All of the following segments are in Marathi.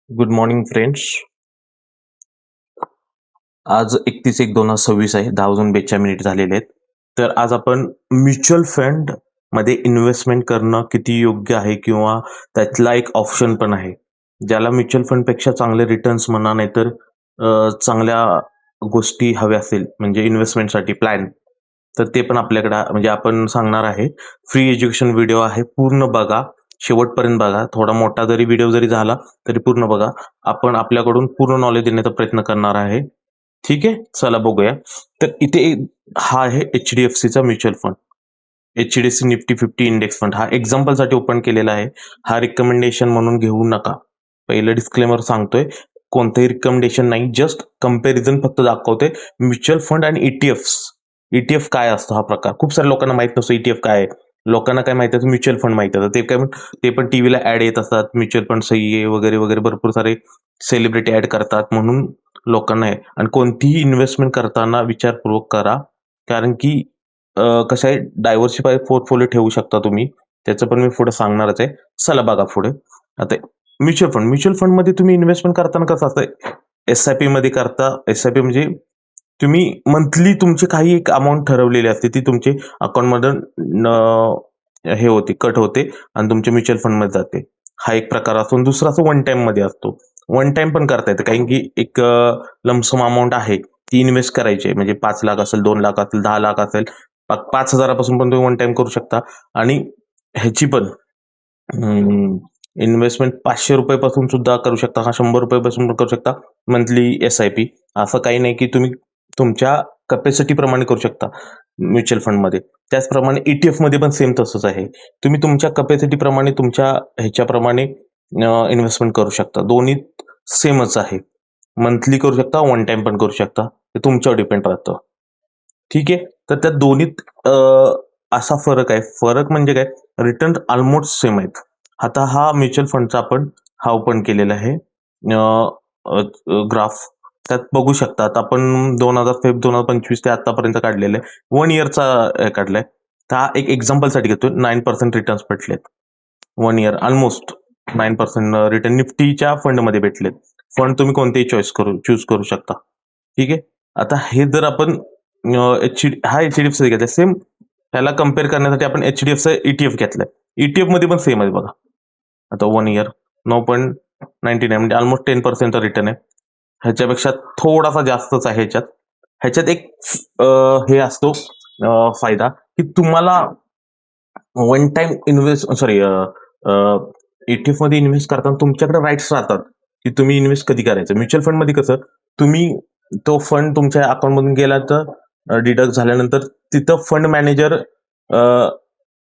Good morning friends. आज 31/1/2026 आहे. 10:42 झालेले आहेत. तर आज आपण म्युच्युअल फंड मध्ये इन्व्हेस्टमेंट करणं किती योग्य आहे किंवा त्यातला एक ऑप्शन पण आहे. ज्याला म्युच्युअल फंडपेक्षा चांगले रिटर्न्स म्हणा नाहीतर चांगल्या गोष्टी हव्या असेल म्हणजे इन्व्हेस्टमेंटसाठी प्लॅन, तर ते पण आपल्याकडे म्हणजे आपण सांगणार आहे. फ्री एज्युकेशन व्हिडिओ आहे. पूर्ण बघा. शेवटपर्यंत बघा. थोडा मोठा जरी व्हिडिओ जरी झाला तरी पूर्ण बघा. आपण आपल्याकडून पूर्ण नॉलेज देण्याचा प्रयत्न करणार आहे. ठीक आहे, चला बघूया. तर इथे हा आहे HDFCचा mutual fund. HDFC Nifty 50 index fund. हा एक्झाम्पलसाठी ओपन केलेला आहे. हा रिकमेंडेशन म्हणून घेऊ नका. पहिलं डिस्क्लेमर सांगतोय. कोणतंही रिकमेंडेशन नाही, जस्ट कंपॅरिझन फक्त दाखवते म्युच्युअल फंड आणि ETF काय असतं हा प्रकार. खूप साऱ्या लोकांना माहित नसतं ETF काय आहे. लोकांना काय माहिती आहे, म्युच्युअल फंड माहिती आहे. ते पण टीव्हीला ऍड येत असतात. म्युच्युअल फंड सही आहे वगैरे वगैरे भरपूर सारे सेलिब्रिटी ऍड करतात म्हणून लोकांना आहे. आणि कोणतीही इन्व्हेस्टमेंट करताना विचारपूर्वक करा. कारण की कसं आहे, डायव्हर्सिफाय पोर्टफोलिओ ठेवू शकता तुम्ही. त्याचं पण मी पुढे सांगणारच आहे. चला बघा पुढे. आता म्युच्युअल फंडमध्ये तुम्ही इन्व्हेस्टमेंट करताना कसं असतं, SIP मध्ये करता. SIP म्हणजे तुम्ही मंथली तुमची काही एक अमाऊंट ठरवलेली असते, ती तुमचे अकाउंटमधून हे होते, कट होते आणि तुमच्या म्युच्युअल फंडमध्ये जाते. हा एक प्रकार असतो. आणि दुसरा असं वन टाइम मध्ये असतो. वन टाइम पण करता येतं, कारण की एक लमसम अमाऊंट आहे ती इन्व्हेस्ट करायची आहे. म्हणजे 5 लाख असेल, 2 लाख असेल, 10 लाख असेल, 5,000पासून पण तुम्ही वन टाइम करू शकता. आणि ह्याची पण इन्व्हेस्टमेंट 500 पासून सुद्धा करू शकता. हा 100 पासून पण करू शकता मंथली SIP. असं काही नाही की तुम्ही तुमच्या कॅपॅसिटी प्रमाणे करू शकता म्युच्युअल फंडमध्ये. त्याचप्रमाणे ETF मध्ये पण सेम तसंच आहे. तुम्ही तुमच्या कॅपॅसिटी प्रमाणे तुमच्या ह्याच्याप्रमाणे इन्व्हेस्टमेंट करू शकता. दोन्ही सेमच आहे. मंथली करू शकता, वन टाइम पण करू शकता. ते तुमच्यावर डिपेंड राहतं. ठीक आहे. तर त्या दोन्हीत असा फरक आहे. फरक म्हणजे काय, रिटर्न ऑलमोस्ट सेम आहेत. आता हा म्युच्युअल फंडचा आपण हा ओपन केलेला आहे ग्राफ. त्यात बघू शकता. आता आपण 2025 ते आतापर्यंत काढलेलं आहे. 1 इयरचा काढलाय. तर हा एक एक्झाम्पलसाठी घेतो. 9% रिटर्न्स भेटलेत 1 इयर. ऑलमोस्ट 9% रिटर्न निफ्टीच्या फंडमध्ये भेटलेत. फंड तुम्ही कोणतेही चूज करू शकता. ठीक आहे. आता हे जर आपण हा HDFC घेतलाय, सेम ह्याला कम्पेअर करण्यासाठी आपण HDFC ETF घेतलाय. ETF मध्ये पण सेम आहे बघा. आता 1 इयर 9.99 म्हणजे ऑलमोस्ट 10% रिटर्न आहे. ह्याच्यापेक्षा थोडासा जास्तच आहे ह्याच्यात एक हे असतो फायदा, की तुम्हाला वन टाइम ETF मध्ये इन्व्हेस्ट करताना तुमच्याकडे राईट्स राहतात, की तुम्ही इन्व्हेस्ट कधी करायचं. म्युच्युअल फंड मध्ये कसं, तुम्ही तो फंड तुमच्या अकाउंटमधून गेला तर डिडक्ट झाल्यानंतर तिथं फंड मॅनेजर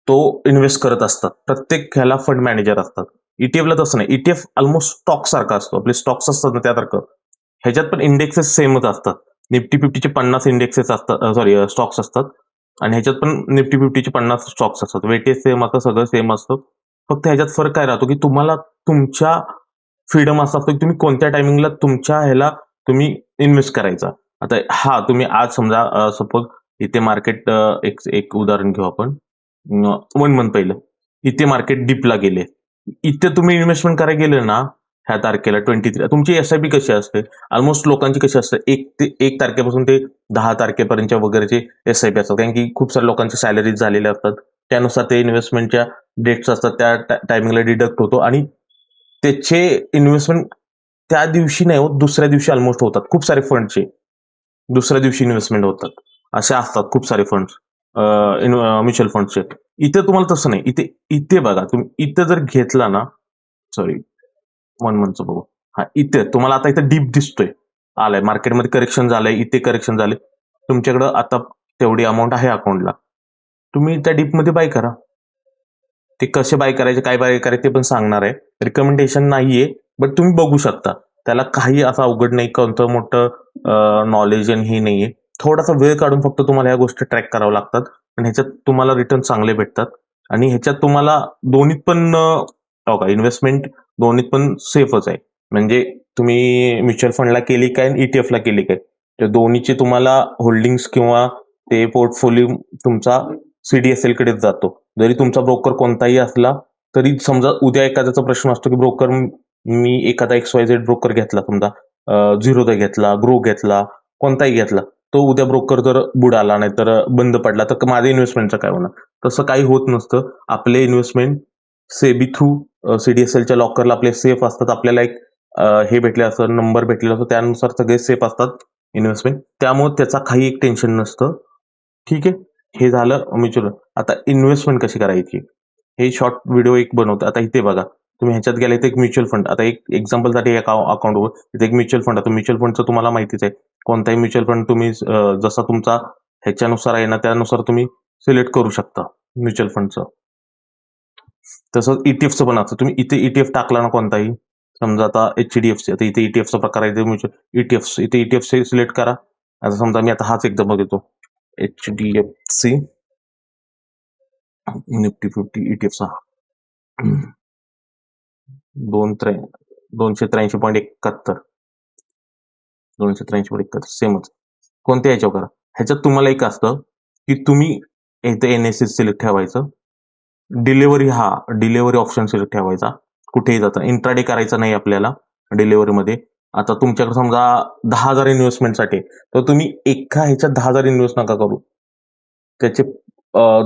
तो इन्व्हेस्ट करत असतात. प्रत्येक ह्याला फंड मॅनेजर असतात. ETF ला तसं नाही. ETF ऑलमोस्ट स्टॉक सारखा असतो. आपले स्टॉक्स असतात ना त्यासारखं. ह्याच्यात पण इंडेक्सेस सेमच असतात. निफ्टी 50चे 50 इंडेक्सेस असतात, स्टॉक्स असतात. आणि ह्याच्यात पण निफ्टी 50चे 50 स्टॉक्स असतात. वेटेज सेम असतं, सगळं सेम असतं. फक्त ह्याच्यात फरक काय राहतो, की तुम्हाला तुमच्या फ्रीडम असं असतं, की तुम्ही कोणत्या टायमिंगला तुमच्या ह्याला तुम्ही इन्व्हेस्ट करायचा. आता तुम्ही आज समजा सपोज इथे मार्केट एक एक उदाहरण घेऊ आपण. 1 मंथ पहिलं इथे मार्केट डिपला गेले. इथे तुम्ही इन्व्हेस्टमेंट करायला गेले ना, ह्या तारखेला 23 तुमची SIP कशी असते, ऑलमोस्ट लोकांची कशी असते, 1 तारखेपासून ते 10 तारखेपर्यंतच्या वगैरेचे SIP असतात. कारण की खूप साऱ्या लोकांचे सॅलरीज झालेले असतात. त्यानुसार ते इन्व्हेस्टमेंटच्या डेट्स असतात, त्या टायमिंगला डिडक्ट होतो आणि त्याचे इन्व्हेस्टमेंट त्या दिवशी नाही होत, दुसऱ्या दिवशी ऑलमोस्ट होतात. खूप सारे फंडचे दुसऱ्या दिवशी इन्व्हेस्टमेंट होतात. असे असतात खूप सारे फंड्स म्युच्युअल फंडचे. इथे तुम्हाला तसं नाही. इथे बघा, तुम्ही इथे जर घेतला ना, सॉरी 1 मंथचं बघू. हा इथे तुम्हाला आता इथे डीप दिसतोय. आलाय मार्केटमध्ये करेक्शन झालंय, इथे करेक्शन झालंय. तुमच्याकडे आता तेवढी अमाऊंट आहे अकाउंटला. तुम्ही त्या डीपमध्ये बाय करा. ते कसे बाय करायचे, काय बाय करायचे ते पण सांगणार आहे. रिकमेंडेशन नाहीये, बट तुम्ही बघू शकता. त्याला काही असं अवघड नाही, कोणतं मोठं नॉलेज आणि हे नाहीये. थोडासा वेळ काढून फक्त तुम्हाला ह्या गोष्टी ट्रॅक कराव्या लागतात. आणि ह्याच्यात तुम्हाला रिटर्न चांगले भेटतात. आणि ह्याच्यात तुम्हाला दोन्हीत पण इन्व्हेस्टमेंट दोन्हीत पण सेफच आहे. म्हणजे तुम्ही म्युच्युअल फंडला केली काय आणि ETF ला केली काय, तर दोन्हीचे तुम्हाला होल्डिंग्स किंवा ते पोर्टफोलिओ तुमचा CDSL कडेच जातो. जरी तुमचा ब्रोकर कोणताही असला तरी समजा उद्या एखाद्याचा प्रश्न असतो, की ब्रोकर मी एखादा XYZ ब्रोकर घेतला समजा, झिरोदा घेतला, ग्रो घेतला, कोणताही घेतला, तो उद्या ब्रोकर जर बुडाला नाही तर बंद पडला तर माझ्या इन्व्हेस्टमेंटचं काय होणार? तसं काही होत नसतं. आपले इन्व्हेस्टमेंट सेबी थ्रू CDSLच्या लॉकरला आपले सेफ असतात. आपल्याला एक हे भेटले असतं, नंबर भेटलेला असतो, त्यानुसार सगळे सेफ असतात इन्व्हेस्टमेंट. त्यामुळे त्याचा काही एक टेन्शन नसतं. ठीक आहे. हे झालं म्युच्युअल. आता इन्व्हेस्टमेंट कशी करायची हे शॉर्ट व्हिडिओ एक बनवतो. आता इथे बघा, तुम्ही ह्याच्यात गेला इथे एक म्युच्युअल फंड. आता एक एक्झाम्पलसाठी एक अकाउंटवर इथे एक म्युच्युअल फंड. आता म्युच्युअल फंडचं तुम्हाला माहितीच आहे. कोणताही म्युच्युअल फंड तुम्ही जसा तुमचा ह्याच्यानुसार आहे ना, त्यानुसार तुम्ही सिलेक्ट करू शकता म्युच्युअल फंडचं. तसंच ETFचं पण असतं. तुम्ही इथे ETF टाकला ना कोणताही, समजा आता HDFC, आता इथे ETFचा प्रकार आहे म्युच्युअल ETFs. इथे ETF सिलेक्ट करा. आता समजा मी आता हाच एक्झाम्पल घेतो, HDFC निफ्टी 50 ETFचा 283.71 283.71 सेमच. कोणत्या ह्याच्यावर करा. ह्याच्यात तुम्हाला एक असतं की तुम्ही इथे NSE सिलेक्ट ठेवायचं. डिलिव्हरी ऑप्शन सिलेक्ट ठेवायचा. कुठेही जाता इंट्राडे करायचा नाही आपल्याला डिलिव्हरीमध्ये. आता तुमच्याकडे समजा 10,000 इन्व्हेस्टमेंटसाठी तर तुम्ही एका ह्याच्यात 10,000 इन्व्हेस्ट नका करू. त्याचे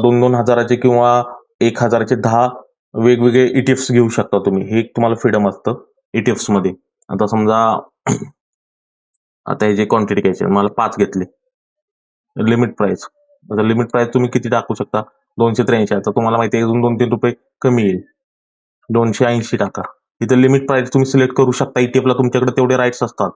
2-2 हजाराचे किंवा 1,000चे 10 वेगवेगळे ETFs घेऊ शकता तुम्ही. हे एक तुम्हाला फ्रीडम असतं ETFs मध्ये. आता समजा आता हे जे क्वांटिटी घ्यायचे मला 5 घेतले. Limit price. आता लिमिट प्राइस तुम्ही किती टाकू शकता? 283. आता तुम्हाला माहिती आहे अजून 2-3 रुपये कमी येईल. 280 टाका. इथे लिमिट प्राइस तुम्ही सिलेक्ट करू शकता. ETF ला तुमच्याकडे तेवढे राईट्स असतात.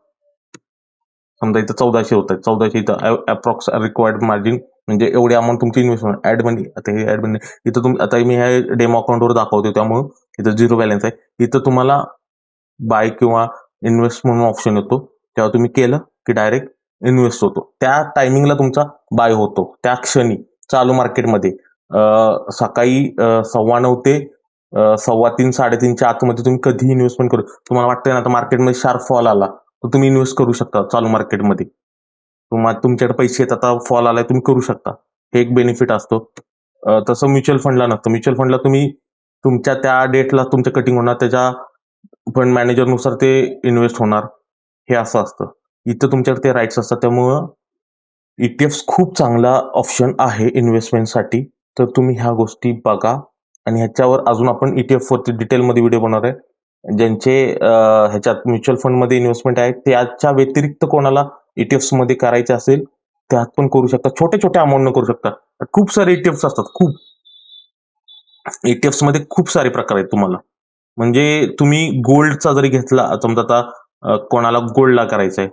समजा इथं 1400 होत आहेत. 1400 इथं अप्रॉक्स रिक्वायर्ड मार्जिन म्हणजे एवढी अमाऊंट तुमची इन्व्हेस्टमेंट ऍड मनी. आता हे ऍड मनी इथं तुम्ही आता मी हे डेमो अकाउंटवर दाखवतो त्यामुळे इथं 0 बॅलन्स आहे. इथं तुम्हाला बाय किंवा इन्व्हेस्ट म्हणून ऑप्शन येतो. तेव्हा तुम्ही केलं की डायरेक्ट इन्व्हेस्ट होतो. त्या टायमिंगला तुमचा बाय होतो. त्या क्षणी चालू मार्केटमध्ये सकाळी 9:15 ते 3:15 3:30च्या आतमध्ये तुम्ही कधीही इन्व्हेस्टमेंट करू. तुम्हाला वाटतंय ना आता मार्केटमध्ये शार्प फॉल आला तर तुम्ही इन्व्हेस्ट करू शकता चालू मार्केटमध्ये. तुमच्याकडे पैसे येतात, आता फॉल आलाय तुम्ही करू शकता. हे एक बेनिफिट असतो. तसं म्युच्युअल फंडला नसतं. म्युच्युअल फंडला तुम्ही तुमच्या त्या डेटला तुमचं कटिंग होणार, त्याच्या फंड मॅनेजरनुसार ते इन्व्हेस्ट होणार. हे असं असतं. इथं तुमच्याकडे ते राईट्स असतात. त्यामुळं ETFs खूप चांगला ऑप्शन आहे इन्व्हेस्टमेंटसाठी. तर तुम्ही ह्या गोष्टी बघा आणि ह्याच्यावर अजून आपण ETF वरती डिटेलमध्ये व्हिडिओ बनवणार आहे. ज्यांचे ह्याच्यात म्युच्युअल फंडमध्ये इन्व्हेस्टमेंट आहे त्याच्या व्यतिरिक्त कोणाला ETFs मध्ये करायचे असेल त्यात पण करू शकता. छोट्या अमाऊंटनं करू शकता. खूप सारे ETFs असतात. खूप ETFs मध्ये खूप सारे प्रकार आहेत तुम्हाला. म्हणजे तुम्ही गोल्डचा जरी घेतला, समजा आता कोणाला गोल्डला करायचंय,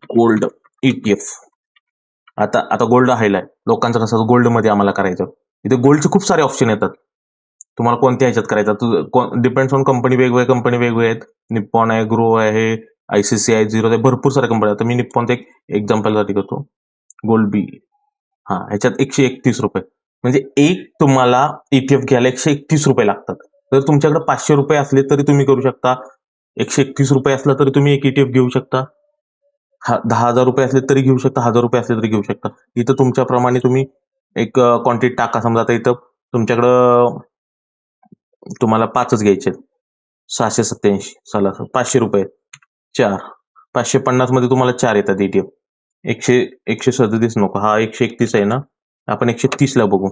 गोल्ड ETF. आता गोल्ड हायलाय लोकांचं कसं गोल्डमध्ये आम्हाला करायचं. इथे गोल्डचे खूप सारे ऑप्शन येतात. तुम्हाला कोणत्या ह्याच्यात करायचं डिपेंड्स ऑन कंपनी. वेगवेगळ्या कंपनी वेगवेगळे आहेत. निप्पॉन आहे, ग्रो आहे, ICICI, झिरो आहे, भरपूर साऱ्या कंपन्या. आता मी निप्पॉनचं एक एक्झाम्पलसाठी करतो. गोल्ड बी ह्याच्यात 131 रुपये. म्हणजे एक तुम्हाला ETF घ्यायला 131 रुपये लागतात. जर तुमच्याकडे 500 रुपये असले तरी तुम्ही करू शकता. 131 रुपये असला तरी तुम्ही एक ETF घेऊ शकता. 10,000 रुपये असले तरी घेऊ शकता, 1,000 रुपये असले तरी घेऊ शकता. इथं तुमच्याप्रमाणे तुम्ही एक क्वांटिटी टाका. समजा आता इथं तुमच्याकडं तुम्हाला 5च घ्यायचे, 687 चला 500 रुपये 4, 550 मध्ये तुम्हाला 4 येतात ETF. 137 नको, हा 131 आहे ना, आपण 130 ला बघू,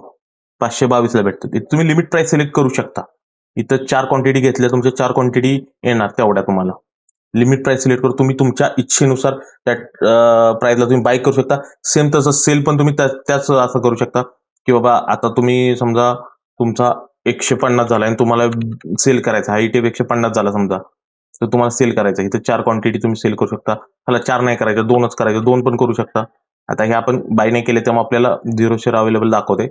522 ला भेटतात. इथं तुम्ही लिमिट प्राइस सिलेक्ट करू शकता. इथं 4 क्वांटिटी घेतल्या, तुमच्या 4 क्वांटिटी येणार तेवढ्या तुम्हाला. लिमिट प्राइस सिलेक्ट करून तुम्ही तुमच्या इच्छेनुसार त्या प्राइसला तुम्ही बाय करू शकता. सेम तसं सेल पण तुम्ही त्याच असं करू शकता की बाबा आता तुम्ही समजा तुमचा 150 झाला आणि तुम्हाला सेल करायचा, हा ETF 150 झाला समजा, तर तुम्हाला सेल करायचा. इथे 4 क्वांटिटी तुम्ही सेल करू शकता. त्याला 4 नाही करायचं, 2च करायचं, 2 पण करू शकता. आता हे आपण बाय नाही केले तेव्हा आपल्याला 0 शेअर अवेलेबल दाखवते.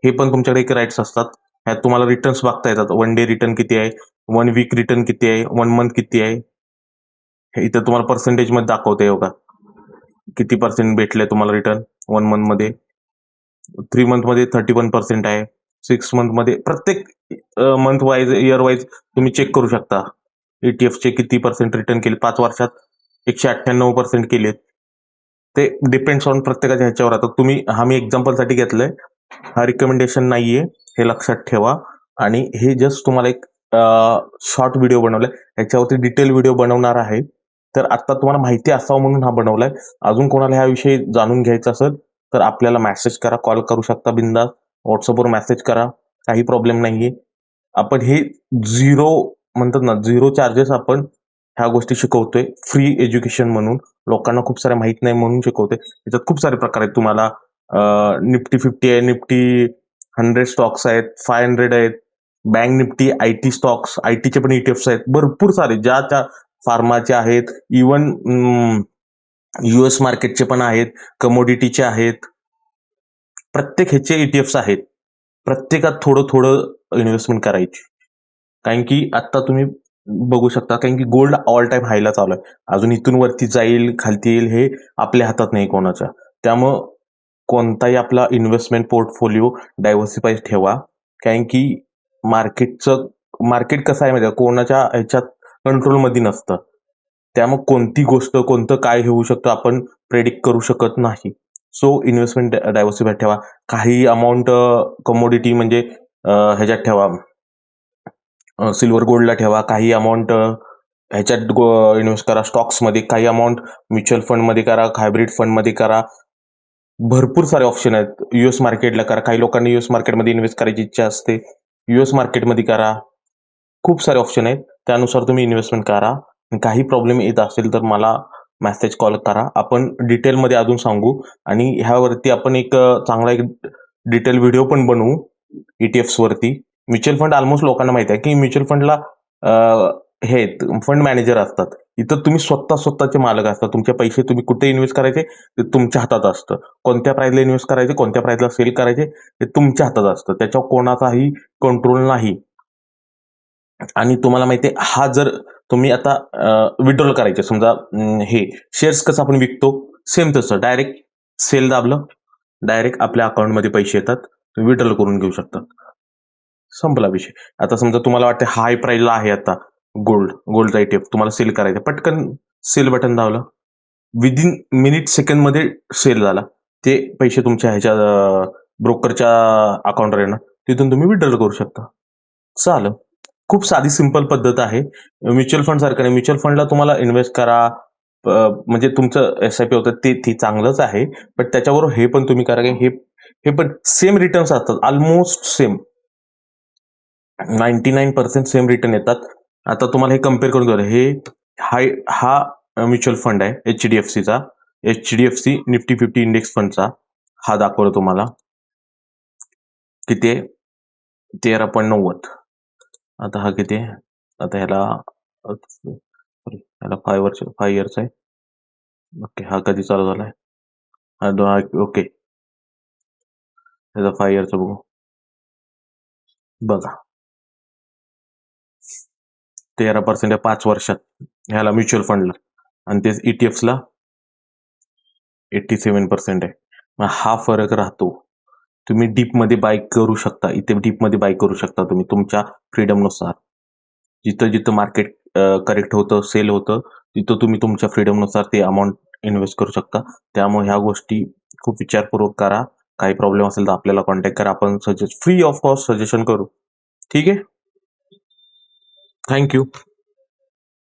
हे पण तुमच्याकडे एक राईट्स असतात. ह्यात तुम्हाला रिटर्न्स बघता येतात. 1 डे रिटर्न किती आहे, 1 वीक रिटर्न किती आहे, 1 मंथ किती आहे. हे इथं तुम्हाला पर्सेंटेज मध्ये दाखवते बघा, किती पर्सेंट भेटले तुम्हाला रिटर्न 1 मंथ मध्ये. 3 मंथ मध्ये 31% आहे. 6 मंथ मध्ये प्रत्येक मंथ वाईज, इयर वाईज तुम्ही चेक करू शकता. ETFचे किती पर्सेंट रिटर्न केले 5 वर्षात, 198% केलेत. ते डिपेंड्स ऑन प्रत्येकाच्या ह्याच्यावर. आता तुम्ही, हा मी एक्झाम्पलसाठी घेतलंय, हा रिकमेंडेशन नाहीये, हे लक्षात ठेवा. आणि हे जस्ट तुम्हाला एक शॉर्ट व्हिडिओ बनवलाय, याच्यावरती डिटेल व्हिडिओ बनवणार आहे. तर आता तुम्हाला माहिती असावं म्हणून हा बनवलाय. अजून कोणाला ह्याविषयी जाणून घ्यायचं असेल तर आपल्याला मेसेज करा, कॉल करू शकता बिंदास, व्हॉट्सअपवर मेसेज करा, काही प्रॉब्लेम नाहीये. आपण हे झिरो म्हणतात ना, झिरो चार्जेस आपण ह्या गोष्टी शिकवतोय, फ्री एज्युकेशन म्हणून. लोकांना खूप साऱ्या माहित नाही म्हणून शिकवतोय. त्याच्यात खूप सारे प्रकार आहेत. तुम्हाला निफ्टी 50 आहे, निफ्टी 100 स्टॉक्स आहेत, 500 आहेत, बँक निफ्टी, आयटी स्टॉक्स, आयटीचे पण ETFs आहेत, भरपूर सारे, ज्या त्या फार्माचे आहेत, इवन US मार्केटचे पण आहेत, कमोडिटीचे आहेत, प्रत्येक ह्याचे ETFs आहेत. प्रत्येकात थोडं थोडं इन्व्हेस्टमेंट करायची. कारण की आता तुम्ही बघू शकता, कारण की गोल्ड ऑल टाइम हायला चालू आहे. अजून इथून वरती जाईल, खालती येईल, हे आपल्या हातात नाही कोणाच्या. त्यामुळं कोणताही आपला इन्व्हेस्टमेंट पोर्टफोलिओ डायव्हर्सिफाय ठेवा. कारण की मार्केट कसं आहे माहिती आहे, कोणाच्या ह्याच्यात कंट्रोलमध्ये नसतं. त्यामुळे कोणती गोष्ट, कोणतं काय होऊ शकतं आपण प्रेडिक्ट करू शकत नाही. सो इन्व्हेस्टमेंट डायव्हर्सिफाय ठेवा. काही अमाऊंट कमोडिटी म्हणजे ह्याच्यात ठेवा, सिल्वर गोल्डला ठेवा, काही अमाऊंट ह्याच्यात इन्व्हेस्ट करा स्टॉक्समध्ये, काही अमाऊंट म्युच्युअल फंडमध्ये करा, हायब्रिड फंडमध्ये करा. भरपूर सारे ऑप्शन आहेत. US मार्केटला करा, काही लोकांनी US मार्केटमध्ये इन्व्हेस्ट करायची इच्छा असते, US मार्केटमध्ये करा. खूप सारे ऑप्शन आहेत, त्यानुसार तुम्ही इन्व्हेस्टमेंट करा. काही प्रॉब्लेम येत असेल तर मला मेसेज, कॉल करा, आपण डिटेलमध्ये अजून सांगू. आणि ह्यावरती आपण एक चांगला एक डिटेल व्हिडिओ पण बनवू ETFs वरती. म्युच्युअल फंड ऑलमोस्ट लोकांना माहिती आहे की म्युच्युअल फंडला हे फंड मॅनेजर असतात. इथं तुम्ही स्वतःचे मालक असतात. तुमचे पैसे तुम्ही कुठे इन्व्हेस्ट करायचे ते तुमच्या हातात असतं. कोणत्या प्राइसला इन्व्हेस्ट करायचे, कोणत्या प्राइसला सेल करायचे ते तुमच्या हातात असतं. त्याच्यावर कोणाचाही कंट्रोल नाही. आणि तुम्हाला माहिती आहे, हा जर तुम्ही आता विड्रॉल करायचे समजा, हे शेअर्स कसं आपण विकतो, सेम तसं डायरेक्ट सेल दाबलं, डायरेक्ट आपल्या अकाउंटमध्ये पैसे येतात, तुम्ही विड्रॉल करून घेऊ शकता. संपला विषय. आता समजा तुम्हाला वाटतं हाय प्राईसला आहे आता गोल्डचा ETF तुम्हाला सेल करायचा, पटकन सेल बटन दाबलं, विदिन मिनिट सेकंडमध्ये सेल झाला. ते पैसे तुमच्या ह्याच्या ब्रोकरच्या अकाउंटवर येणार, तिथून तुम्ही विड्रॉल करू शकता. चालेल. खूप साधी सिंपल पद्धत आहे. म्युच्युअल फंड सारखं नाही. म्युच्युअल फंडला तुम्हाला इन्व्हेस्ट करा, म्हणजे तुमचं SIP होतं ते चांगलंच आहे. पण त्याच्याबरोबर हे पण तुम्ही करा, की हे पण सेम रिटर्न्स असतात, ऑलमोस्ट सेम. 99% सेम रिटर्न येतात. आता तुम्हाला हे कम्पेअर करून दाखवलं. हा म्युच्युअल फंड आहे HDFCचा, HDFC निफ्टी 50 इंडेक्स फंडचा. हा दाखवला तुम्हाला किती आहे, 13.90. आता हा किती आहे, आता ह्याला 5 इयर्स आहे. ओके, हा कधी चालू झालाय, ओके, त्याचा 5 इयरचा बघू. बघा 13% आहे 5 वर्षात ह्याला म्युच्युअल फंडला, आणि ते ETFsला 87% आहे. मग हा फरक राहतो. तुम्ही डीपमध्ये बाय करू शकता, इथे डीपमध्ये बाय करू शकता तुम्ही तुमच्या फ्रीडमनुसार. जिथं जिथं मार्केट करेक्ट होतं, सेल होतं, तिथं तुम्ही तुमच्या फ्रीडमनुसार ते अमाऊंट इन्व्हेस्ट करू शकता. त्यामुळे ह्या गोष्टी खूप विचारपूर्वक करा. काही प्रॉब्लेम असेल तर आपल्याला कॉन्टॅक्ट करा, आपण फ्री ऑफ कॉस्ट सजेशन करू. ठीक आहे. थँक्यू.